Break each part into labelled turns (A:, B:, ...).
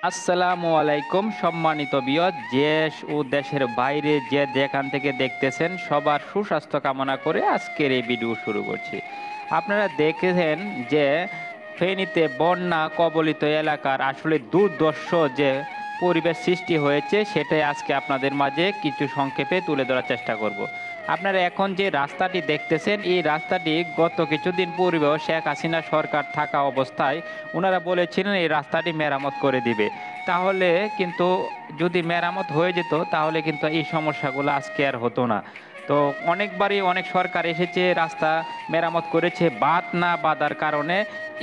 A: আসসালামু আলাইকুম সম্মানিত বিয়ত দেশ ও দেশের বাইরে যে যেখান থেকে দেখতেছেন সবার সুস্বাস্থ্য কামনা করে আজকের এই ভিডিও শুরু করছি। আপনারা দেখেছেন যে ফেনীতে বন্যা কবলিত এলাকার আসলে দুর্দর্শ যে পরিবেশ সৃষ্টি হয়েছে সেটাই আজকে আপনাদের মাঝে কিছু সংক্ষেপে তুলে ধরার চেষ্টা করব। আপনারা এখন যে রাস্তাটি দেখতেছেন এই রাস্তাটি গত কিছুদিন পূর্বেও শেখ হাসিনা সরকার থাকা অবস্থায় ওনারা বলেছিলেন এই রাস্তাটি মেরামত করে দিবে। তাহলে কিন্তু যদি মেরামত হয়ে যেত তাহলে কিন্তু এই সমস্যাগুলো আজকে আর হতো না। তো অনেকবারই অনেক সরকার এসেছে, রাস্তা মেরামত করেছে, বাঁধ না বাঁধার কারণে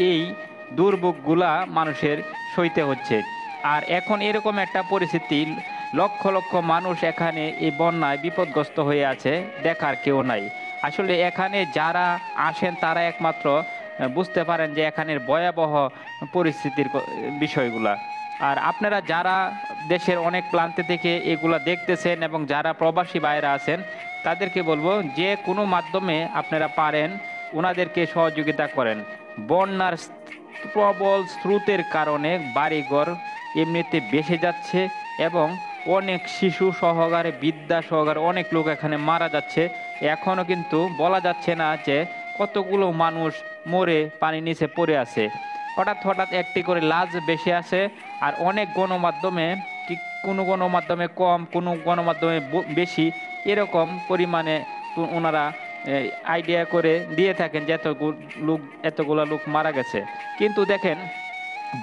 A: এই দুর্ভোগগুলা মানুষের সইতে হচ্ছে। আর এখন এরকম একটা পরিস্থিতি, লক্ষ লক্ষ মানুষ এখানে এই বন্যায় বিপদগ্রস্ত হয়ে আছে, দেখার কেউ নাই। আসলে এখানে যারা আসেন তারা একমাত্র বুঝতে পারেন যে এখানের ভয়াবহ পরিস্থিতির বিষয়গুলা। আর আপনারা যারা দেশের অনেক প্রান্তে থেকে এগুলা দেখতেছেন এবং যারা প্রবাসী বাইরে আছেন তাদেরকে বলবো যে কোনো মাধ্যমে আপনারা পারেন ওনাদেরকে সহযোগিতা করেন। বন্যার প্রবল স্রোতের কারণে বাড়িঘর এমনিতে ভেসে যাচ্ছে এবং অনেক শিশু সহকারে বৃদ্ধা সহকারে অনেক লোক এখানে মারা যাচ্ছে। এখনও কিন্তু বলা যাচ্ছে না যে কতগুলো মানুষ মরে পানির নিচে পড়ে আছে। হঠাৎ হঠাৎ একটি করে লাশ বেশি আসে। আর অনেক গণমাধ্যমে, ঠিক কোনো গণমাধ্যমে কম, কোনো গণমাধ্যমে বেশি, এরকম পরিমাণে ওনারা আইডিয়া করে দিয়ে থাকেন যে এতগুলো লোক মারা গেছে। কিন্তু দেখেন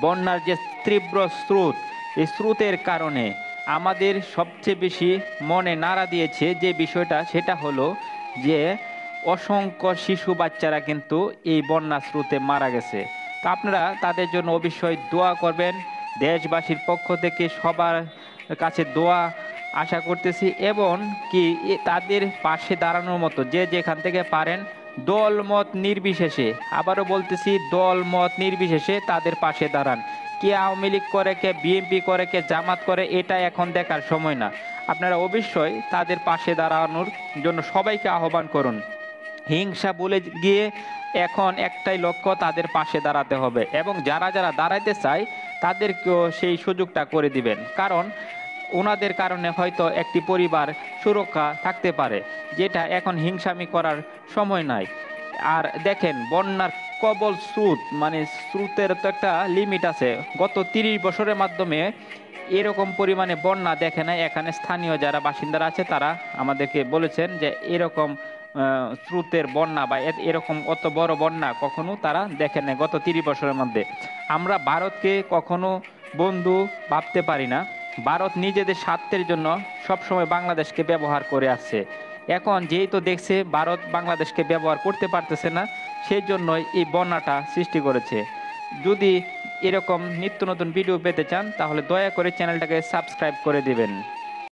A: বন্যার যে তীব্র স্রোত, এই স্রোতের কারণে আমাদের সবচেয়ে বেশি মনে নাড়া দিয়েছে যে বিষয়টা, সেটা হলো যে অসংখ্য শিশু বাচ্চারা কিন্তু এই বন্যা স্রোতে মারা গেছে। তা আপনারা তাদের জন্য অবশ্যই দোয়া করবেন। দেশবাসীর পক্ষ থেকে সবার কাছে দোয়া আশা করতেছি এবং কি তাদের পাশে দাঁড়ানোর মতো যে যেখান থেকে পারেন দল মত নির্বিশেষে, আবারও বলতেছি দল মত নির্বিশেষে তাদের পাশে দাঁড়ান। কে আওয়ামী লীগ করে, কে বিএনপি করে, কে জামাত করে, এটা এখন দেখার সময় না। আপনারা অবশ্যই তাদের পাশে দাঁড়ানোর জন্য সবাইকে আহ্বান করুন। হিংসা বলে গিয়ে এখন একটাই লক্ষ্য, তাদের পাশে দাঁড়াতে হবে এবং যারা যারা দাঁড়াইতে চায় তাদেরকেও সেই সুযোগটা করে দিবেন। কারণ ওনাদের কারণে হয়তো একটি পরিবার সুরক্ষা থাকতে পারে, যেটা এখন হিংসামি করার সময় নাই। আর দেখেন বন্যার প্রবল স্রোত, মানে স্রোতের তো একটা লিমিট আছে। গত 30 বছরের মাধ্যমে এরকম পরিমাণে বন্যা দেখে নাই। এখানে স্থানীয় যারা বাসিন্দারা আছে তারা আমাদেরকে বলেছেন যে এরকম স্রোতের বন্যা বা এরকম অত বড় বন্যা কখনো তারা দেখে নাই গত 30 বছরের মধ্যে। আমরা ভারতকে কখনো বন্ধু ভাবতে পারি না। ভারত নিজেদের স্বার্থের জন্য সবসময় বাংলাদেশকে ব্যবহার করে আসছে। এখন যেহেতু দেখছে ভারত বাংলাদেশকে ব্যবহার করতে পারতেছে না, সেই জন্যই এই বন্যাটা সৃষ্টি করেছে। যদি এরকম নিত্য নতুন ভিডিও পেতে চান তাহলে দয়া করে চ্যানেলটাকে সাবস্ক্রাইব করে দিবেন।